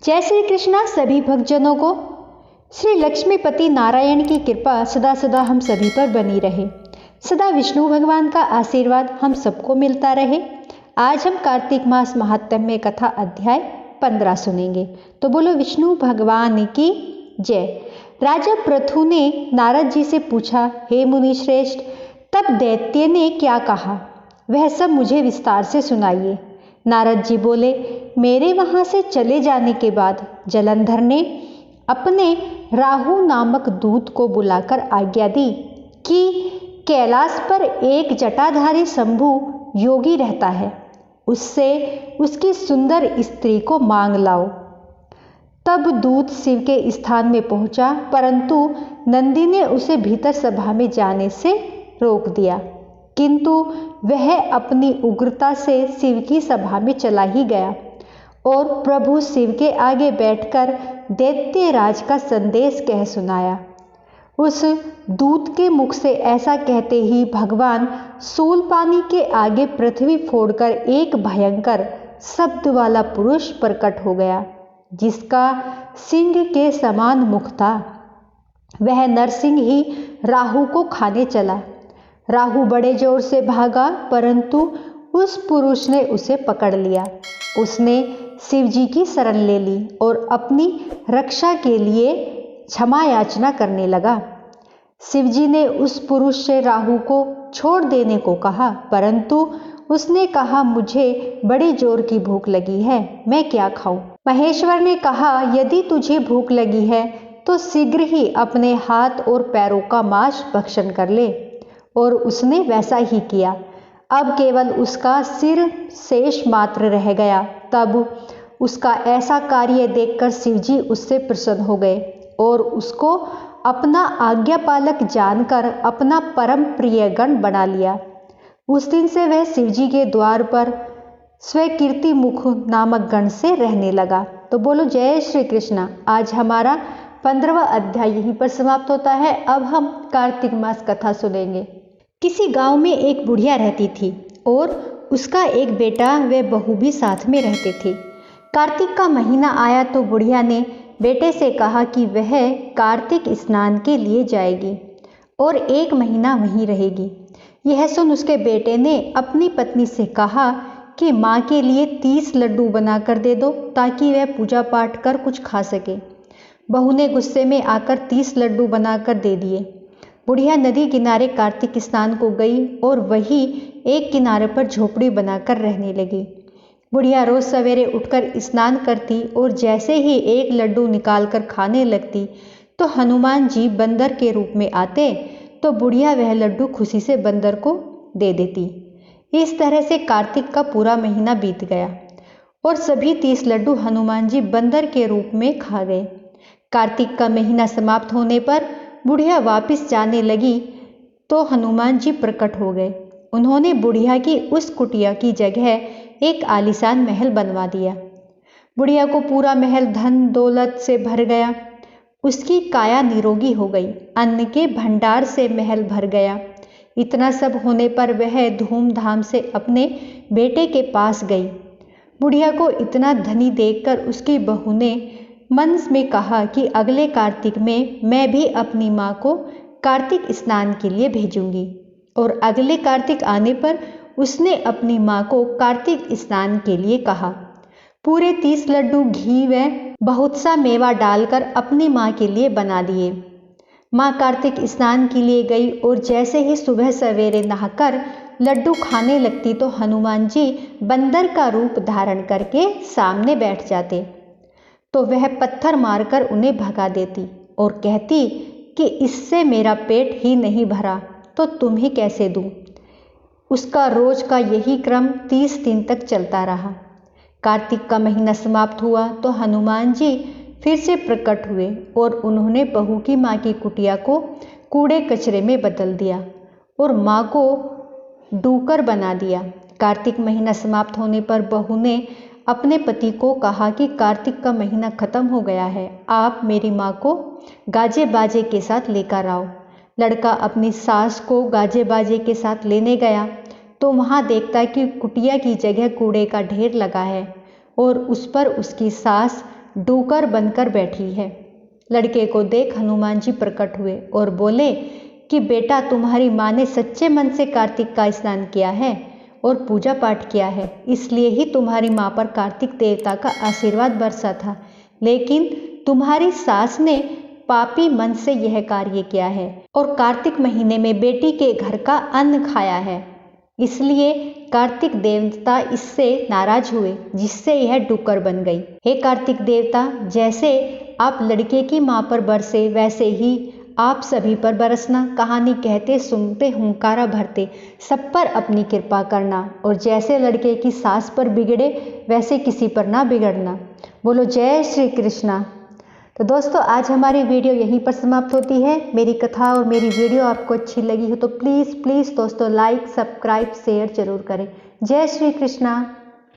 जय श्री कृष्णा सभी भक्तजनों को। श्री लक्ष्मीपति नारायण की कृपा सदा सदा हम सभी पर बनी रहे। सदा विष्णु भगवान का आशीर्वाद हम सबको मिलता रहे। आज हम कार्तिक मास महात्म्य कथा अध्याय 15 सुनेंगे। तो बोलो विष्णु भगवान की जय। राजा पृथु ने नारद जी से पूछा, हे मुनि श्रेष्ठ, तब दैत्य ने क्या कहा, वह सब मुझे विस्तार से सुनाइए। नारद जी बोले, मेरे वहां से चले जाने के बाद जलंधर ने अपने राहु नामक दूत को बुलाकर आज्ञा दी कि कैलाश पर एक जटाधारी शंभु योगी रहता है, उससे उसकी सुंदर स्त्री को मांग लाओ। तब दूत शिव के स्थान में पहुंचा, परंतु नंदी ने उसे भीतर सभा में जाने से रोक दिया, किंतु वह अपनी उग्रता से शिव की सभा में चला ही गया और प्रभु शिव के आगे बैठकर दैत्यराज का संदेश कह सुनाया। उस दूत के मुख से ऐसा कहते ही भगवान शूलपानी के आगे पृथ्वी फोड़कर एक भयंकर शब्द वाला पुरुष प्रकट हो गया, जिसका सिंह के समान मुख था। वह नरसिंह ही राहु को खाने चला। राहु बड़े जोर से भागा, परंतु उस पुरुष ने उसे पकड़ लिया। उसने शिव जी की शरण ले ली और अपनी रक्षा के लिए क्षमा याचना करने लगा। शिव जी ने उस पुरुष से राहु को छोड़ देने को कहा, परंतु उसने कहा, मुझे बड़ी जोर की भूख लगी है, मैं क्या खाऊं। महेश्वर ने कहा, यदि तुझे भूख लगी है तो शीघ्र ही अपने हाथ और पैरों का मांस भक्षण कर ले। और उसने वैसा ही किया। अब केवल उसका सिर शेष मात्र रह गया। तब उसका ऐसा कार्य देखकर शिवजी उससे प्रसन्न हो गए और उसको अपना आज्ञापालक जानकर अपना परम प्रिय गण बना लिया। उस दिन से वह शिवजी के द्वार पर स्वीकृति मुख नामक गण से रहने लगा। तो बोलो जय श्री कृष्णा। आज हमारा 15वां अध्याय यहीं पर समाप्त होता है। अब हम कार्तिक मास कथा सुनेंगे। किसी गांव में एक बुढ़िया रहती थी और उसका एक बेटा व बहू भी साथ में रहते थे। कार्तिक का महीना आया तो बुढ़िया ने बेटे से कहा कि वह कार्तिक स्नान के लिए जाएगी और 1 महीना वहीं रहेगी। यह सुन उसके बेटे ने अपनी पत्नी से कहा कि माँ के लिए 30 लड्डू बनाकर दे दो ताकि वह पूजा पाठ कर कुछ खा सके। बहू ने गुस्से में आकर 30 लड्डू बनाकर दे दिए। बुढ़िया नदी किनारे कार्तिक स्नान को गई और वही एक किनारे पर झोपड़ी बनाकर रहने लगी। बुढ़िया रोज सवेरे उठकर स्नान करती और जैसे ही एक लड्डू निकालकर खाने लगती तो हनुमान जी बंदर के रूप में आते, तो बुढ़िया वह लड्डू खुशी से बंदर को दे देती। इस तरह से कार्तिक का पूरा महीना बीत गया और सभी 30 लड्डू हनुमान जी बंदर के रूप में खा गए। कार्तिक का महीना समाप्त होने पर बुढ़िया वापस जाने लगी तो हनुमान जी प्रकट हो गए। उन्होंने बुढ़िया की उस कुटिया की जगह एक आलीशान महल बनवा दिया। बुढ़िया को पूरा महल धन दौलत से भर गया। उसकी काया निरोगी हो गई। अन्न के भंडार से महल भर गया। इतना सब होने पर वह धूमधाम से अपने बेटे के पास गई। बुढ़िया को इतना धनी देखकर उसकी बहू ने मन में कहा कि अगले कार्तिक में मैं भी अपनी माँ को कार्तिक स्नान के लिए भेजूंगी। और अगले कार्तिक आने पर उसने अपनी माँ को कार्तिक स्नान के लिए कहा। पूरे 30 लड्डू घी व बहुत सा मेवा डालकर अपनी माँ के लिए बना दिए। माँ कार्तिक स्नान के लिए गई और जैसे ही सुबह सवेरे नहाकर लड्डू खाने लगती तो हनुमान जी बंदर का रूप धारण करके सामने बैठ जाते, तो वह पत्थर मारकर उन्हें भगा देती और कहती कि इससे मेरा पेट ही नहीं भरा तो तुम्हें कैसे दूं। उसका रोज का यही क्रम 30 दिन तक चलता रहा। कार्तिक का महीना समाप्त हुआ तो हनुमान जी फिर से प्रकट हुए और उन्होंने बहू की माँ की कुटिया को कूड़े कचरे में बदल दिया और माँ को डूकर बना दिया। कार्तिक महीना समाप्त होने पर बहू ने अपने पति को कहा कि कार्तिक का महीना खत्म हो गया है, आप मेरी माँ को गाजे बाजे के साथ लेकर आओ। लड़का अपनी सास को गाजे बाजे के साथ लेने गया तो वहाँ देखता कि कुटिया की जगह कूड़े का ढेर लगा है और उस पर उसकी सास डूकर बनकर बैठी है। लड़के को देख हनुमान जी प्रकट हुए और बोले कि बेटा, तुम्हारी माँ ने सच्चे मन से कार्तिक का स्नान किया है और पूजा पाठ किया है, इसलिए ही तुम्हारी माँ पर कार्तिक देवता का आशीर्वाद बरसा था। लेकिन तुम्हारी सास ने पापी मन से यह कार्य किया है और कार्तिक महीने में बेटी के घर का अन्न खाया है, इसलिए कार्तिक देवता इससे नाराज हुए, जिससे यह डुक्कर बन गई। हे कार्तिक देवता, जैसे आप लड़के की माँ पर बरसे वैसे ही आप सभी पर बरसना। कहानी कहते सुनते हुंकारा भरते सब पर अपनी कृपा करना, और जैसे लड़के की सास पर बिगड़े वैसे किसी पर ना बिगड़ना। बोलो जय श्री कृष्णा। तो दोस्तों, आज हमारी वीडियो यहीं पर समाप्त होती है। मेरी कथा और मेरी वीडियो आपको अच्छी लगी हो तो प्लीज़ दोस्तों लाइक, सब्सक्राइब, शेयर जरूर करें। जय श्री कृष्णा।